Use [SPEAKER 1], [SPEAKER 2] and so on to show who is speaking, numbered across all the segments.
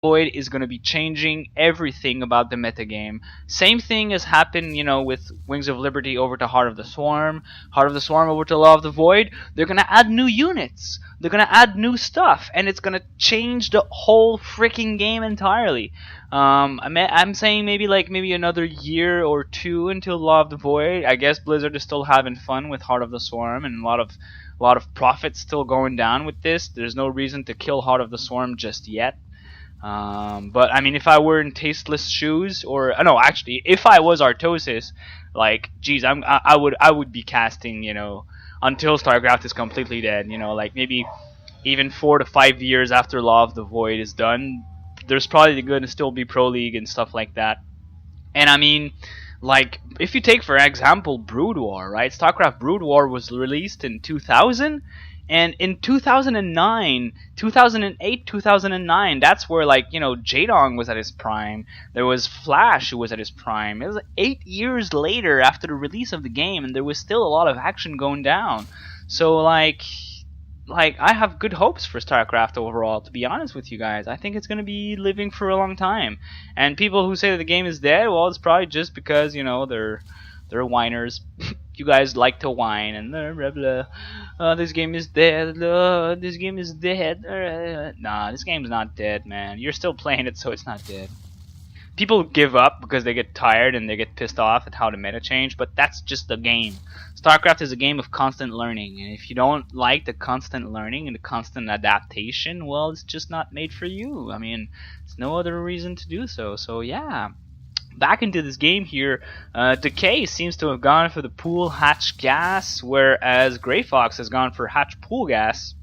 [SPEAKER 1] Void is going to be changing everything about the metagame. Same thing has happened, with Wings of Liberty over to Heart of the Swarm, Heart of the Swarm over to Law of the Void. They're going to add new units. They're going to add new stuff, and it's going to change the whole freaking game entirely. I'm saying maybe another year or two until Law of the Void. I guess Blizzard is still having fun with Heart of the Swarm, and a lot of profits still going down with this. There's no reason to kill Heart of the Swarm just yet. But I mean, if I were in Tasteless shoes, or no, actually, if I was Artosis, geez, I would be casting, until StarCraft is completely dead. Maybe even 4 to 5 years after Law of the Void is done, there's probably going to still be Pro League and stuff like that. And I mean, if you take for example Brood War, right? StarCraft Brood War was released in 2000. And in 2009, 2008, 2009, that's where Jaedong was at his prime. There was Flash who was at his prime. It was 8 years later after the release of the game, and there was still a lot of action going down. So I have good hopes for StarCraft overall, to be honest with you guys. I think it's going to be living for a long time. And people who say that the game is dead, well, it's probably just because, they're whiners. You guys like to whine and blah blah. This game is dead. This game is dead. Nah, this game's not dead, man. You're still playing it, so it's not dead. People give up because they get tired and they get pissed off at how the meta changed, but that's just the game. StarCraft is a game of constant learning, and if you don't like the constant learning and the constant adaptation, well, it's just not made for you. I mean, there's no other reason to do so. So yeah. Back into this game here, Decay seems to have gone for the pool hatch gas, whereas Grey Fox has gone for hatch pool gas.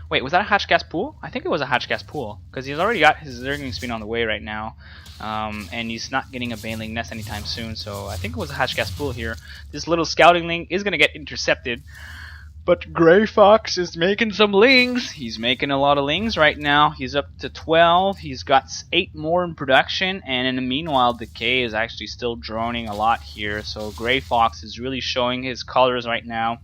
[SPEAKER 1] Wait, was that a hatch gas pool? I think it was a hatch gas pool, because he's already got his Zergling Speed on the way right now, and he's not getting a Baneling Nest anytime soon, so I think it was a hatch gas pool here. This little scouting link is going to get intercepted. But Grey Fox is making some lings. He's making a lot of lings right now. He's up to 12. He's got 8 more in production. And in the meanwhile, Decay is actually still droning a lot here. So Grey Fox is really showing his colors right now.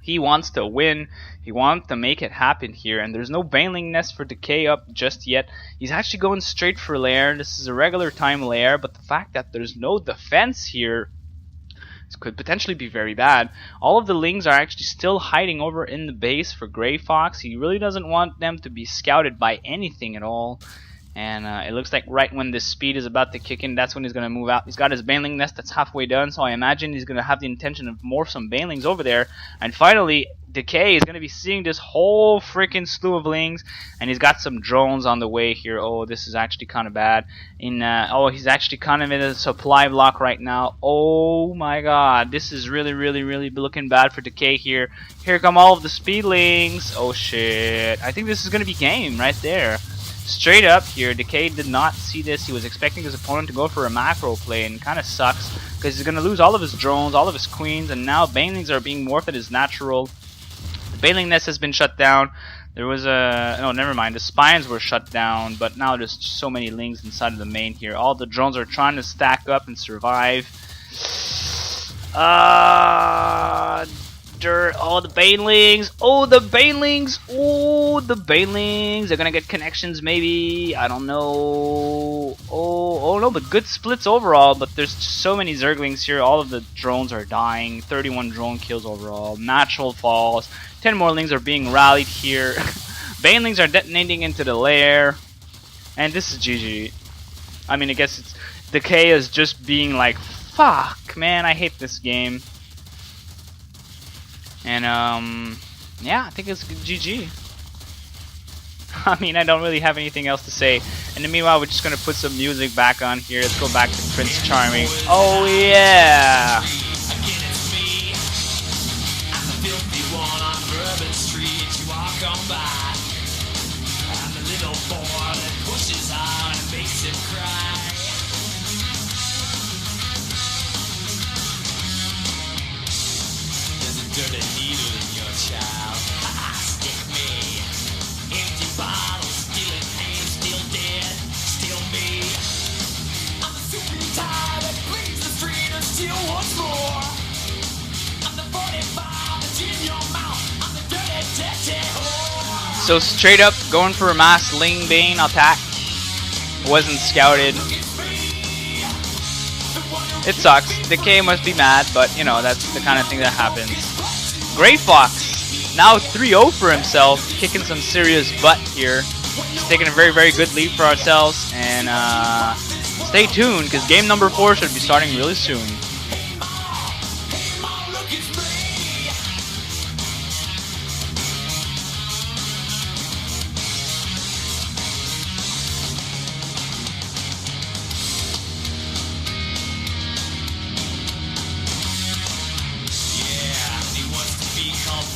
[SPEAKER 1] He wants to win. He wants to make it happen here. And there's no Baneling Nest for Decay up just yet. He's actually going straight for Lair. This is a regular time Lair. But the fact that there's no defense here, this could potentially be very bad. All of the lings are actually still hiding over in the base for Grey Fox. He really doesn't want them to be scouted by anything at all. And it looks like right when this speed is about to kick in, that's when he's going to move out. He's got his Baneling Nest that's halfway done, so I imagine he's going to have the intention of morph some Banelings over there. And finally, Decay is going to be seeing this whole freaking slew of lings, and he's got some drones on the way here. Oh, this is actually kind of bad. He's actually kind of in a supply block right now. Oh my god, this is really looking bad for Decay here. Here come all of the speedlings. Oh shit, I think this is going to be game right there. Straight up here, Decay did not see this. He was expecting his opponent to go for a macro play, and kind of sucks because he's going to lose all of his drones, all of his queens, and now Banelings are being morphed at his natural. The Baneling Nest has been shut down. There was never mind. The spines were shut down, but now there's just so many lings inside of the main here. All the drones are trying to stack up and survive. Oh, the Banelings. Oh, the Banelings. Oh, the Banelings. They're gonna get connections, maybe. I don't know. Oh no, but good splits overall. But there's just so many Zerglings here. All of the drones are dying. 31 drone kills overall. Natural falls. 10 more lings are being rallied here. Banelings are detonating into the lair. And this is GG. I mean, I guess it's Decay is just being like, fuck, man, I hate this game. And, yeah, I think it's GG. I mean, I don't really have anything else to say. In the meanwhile, we're just gonna put some music back on here. Let's go back to Prince Charming. Oh, yeah!
[SPEAKER 2] Dirty needle in your child. Stick me. Empty bottle, stealing pain, still dead, still me. I'm the super tired that bleeds the street and still once more.
[SPEAKER 1] So straight up going for a mass Ling Bane attack. Wasn't scouted. It sucks. The K must be mad, but you know, that's the kind of thing that happens. Grey Fox, now 3-0 for himself, kicking some serious butt here. He's taking a very, very good lead for ourselves, and stay tuned, because game number 4 should be starting really soon.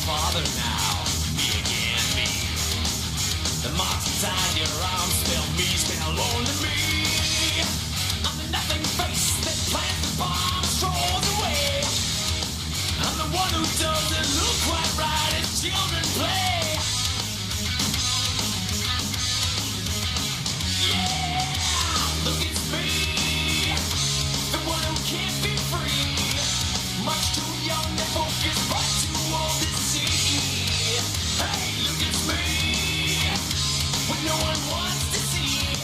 [SPEAKER 2] Father now, me again, me. The marks inside your arms spell me, spell only me. I'm the nothing face that plants the bomb, strolls away. I'm the one who doesn't look quite right as children play. Yeah, look, it's me, the one who can't be free. Much too young to focus, but too old to see. Hey, look, it's me, when no one wants to see.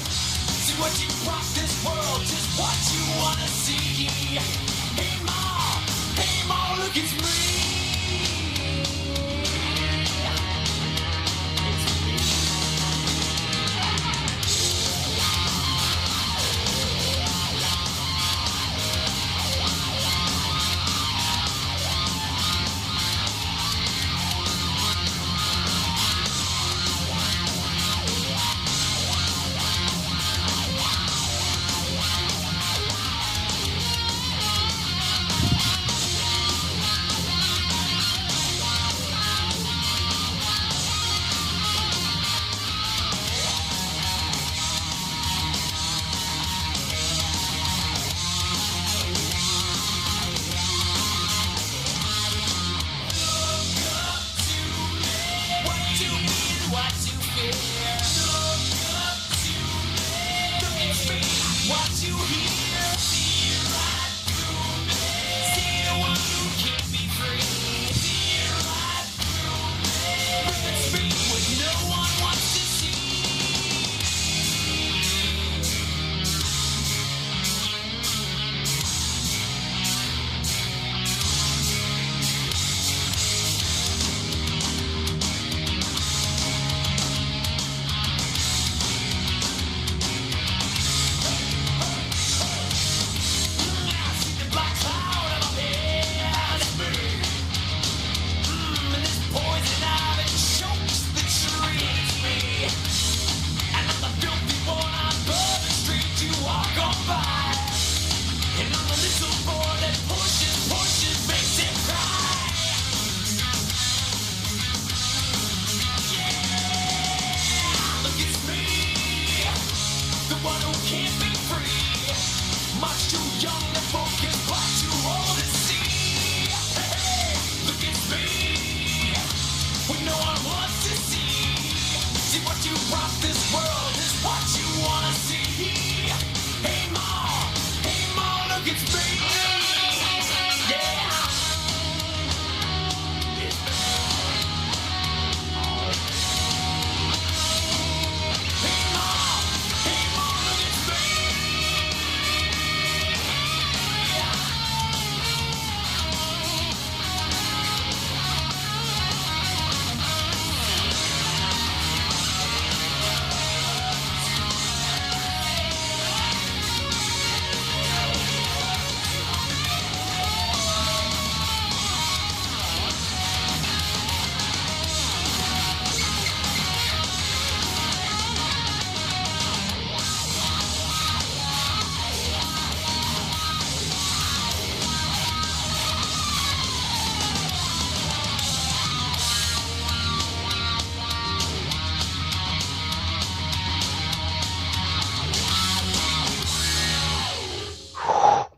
[SPEAKER 2] See what you brought this world, just what you wanna see. Hey Ma, look, it's me.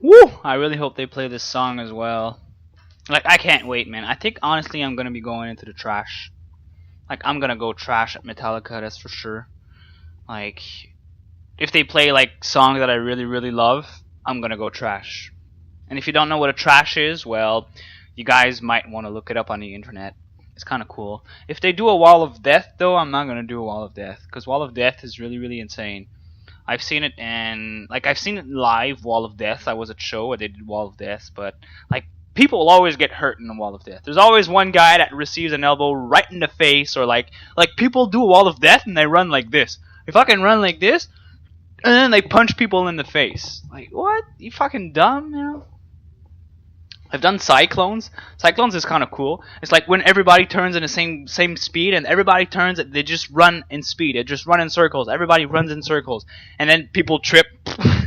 [SPEAKER 1] Woo! I really hope they play this song as well. Like, I can't wait, man. I think, honestly, I'm gonna be going into the trash. Like, I'm gonna go trash at Metallica, that's for sure. Like, if they play, like, songs that I really, really love, I'm gonna go trash. And if you don't know what a trash is, well, you guys might want to look it up on the internet. It's kind of cool. If they do a Wall of Death, though, I'm not gonna do a Wall of Death because Wall of Death is really, really insane. I've seen it and like I've seen it live. Wall of Death. I was at show where they did Wall of Death, but like people will always get hurt in the Wall of Death. There's always one guy that receives an elbow right in the face, or like people do a Wall of Death and they run like this. If I can run like this, and then they punch people in the face. Like what? You fucking dumb, you know? I've done cyclones. Cyclones is kind of cool. It's like when everybody turns in the same speed, and everybody turns, they just run in speed. They just run in circles. Everybody runs in circles, and then people trip.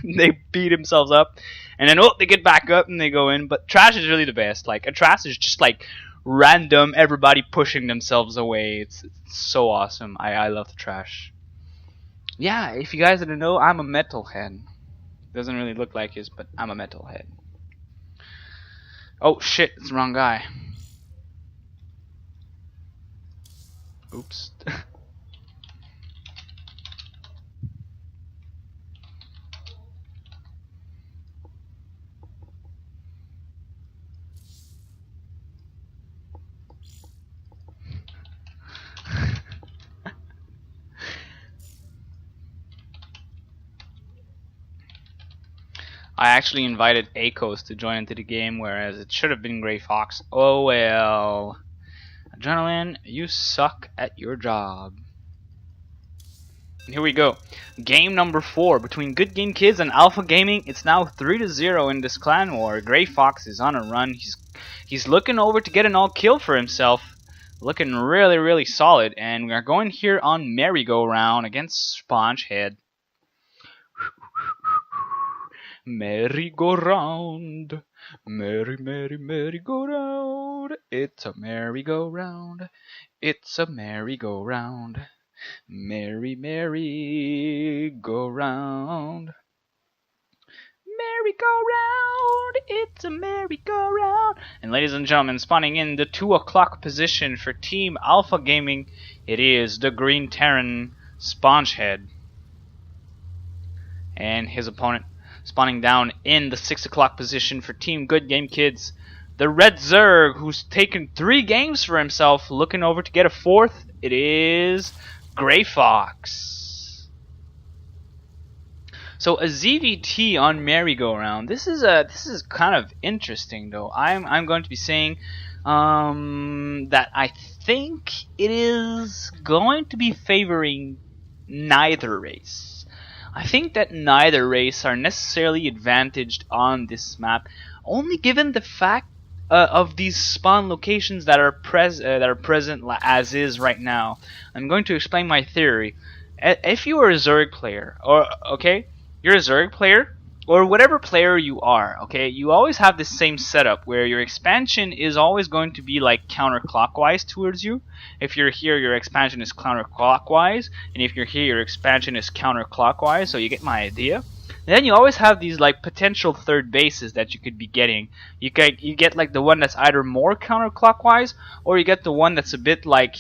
[SPEAKER 1] They beat themselves up, and then they get back up and they go in. But trash is really the best. Like a trash is just like random, everybody pushing themselves away. It's so awesome. I love the trash. Yeah, if you guys didn't know, I'm a metalhead. Doesn't really look like his, but I'm a metalhead. Oh shit, it's the wrong guy. Oops. I actually invited Akos to join into the game, whereas it should have been Gray Fox. Oh well. Adrenaline, you suck at your job. And here we go. Game number 4 between Good Game Kids and Alpha Gaming. It's now 3-0 in this clan war. Gray Fox is on a run. He's looking over to get an all kill for himself. Looking really, really solid. And we are going here on merry-go-round against Spongehead. Merry-go-round, merry, merry, merry-go-round. It's a merry-go-round, it's a merry-go-round. Merry, merry-go-round. Merry-go-round, it's a merry-go-round. And ladies and gentlemen, spawning in the 2 o'clock position for Team Alpha Gaming, it is the Green Terran Spongehead. And his opponent spawning down in the 6 o'clock position for Team Good Game Kids, the Red Zerg, who's taken 3 games for himself, looking over to get a 4th. It is Gray Fox. So a ZVT on merry-go-round. This is kind of interesting, though. I'm going to be saying that I think it is going to be favoring neither race. I think that neither race are necessarily advantaged on this map, only given the fact of these spawn locations that are present as is right now. I'm going to explain my theory. If you are a Zerg player, or you're a Zerg player, or whatever player you are, you always have this same setup where your expansion is always going to be like counterclockwise towards you. If you're here, your expansion is counterclockwise, and if you're here, your expansion is counterclockwise, so you get my idea. And then you always have these like potential third bases that you could be getting. You get like the one that's either more counterclockwise, or you get the one that's a bit like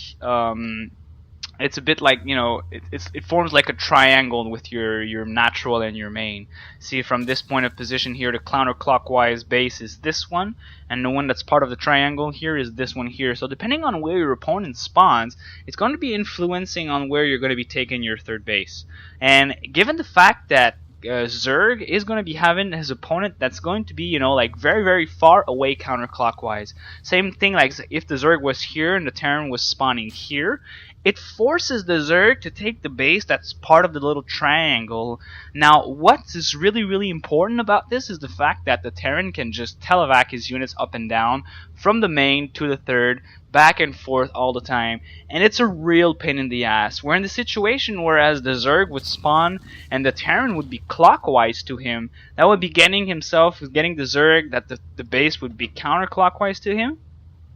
[SPEAKER 1] it's a bit like, you know, it forms like a triangle with your natural and your main. See, from this point of position here, the counterclockwise base is this one, and the one that's part of the triangle here is this one here. So depending on where your opponent spawns, it's going to be influencing on where you're going to be taking your third base. And given the fact that Zerg is going to be having his opponent that's going to be, you know, like very, very far away counterclockwise. Same thing like if the Zerg was here and the Terran was spawning here, it forces the Zerg to take the base that's part of the little triangle. Now, what is really, really important about this is the fact that the Terran can just televac his units up and down from the main to the third, back and forth all the time, and it's a real pain in the ass. We're in the situation whereas the Zerg would spawn and the Terran would be clockwise to him, that would be getting the Zerg that the base would be counterclockwise to him,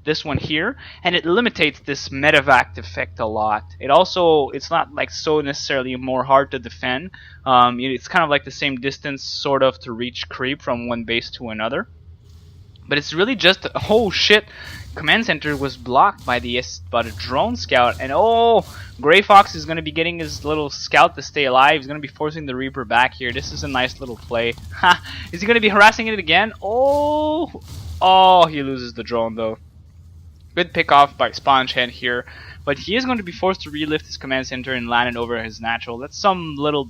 [SPEAKER 1] this one here, and it limitates this medevac effect a lot. It's not like so necessarily more hard to defend. It's kind of like the same distance sort of to reach creep from one base to another. But it's really just, oh shit, command center was blocked by the drone scout, and oh, Gray Fox is going to be getting his little scout to stay alive. He's going to be forcing the Reaper back here. This is a nice little play. Ha! Is he going to be harassing it again? Oh, he loses the drone though. Good pick off by Spongehead here, but he is going to be forced to relift his command center and land it over his natural. That's some little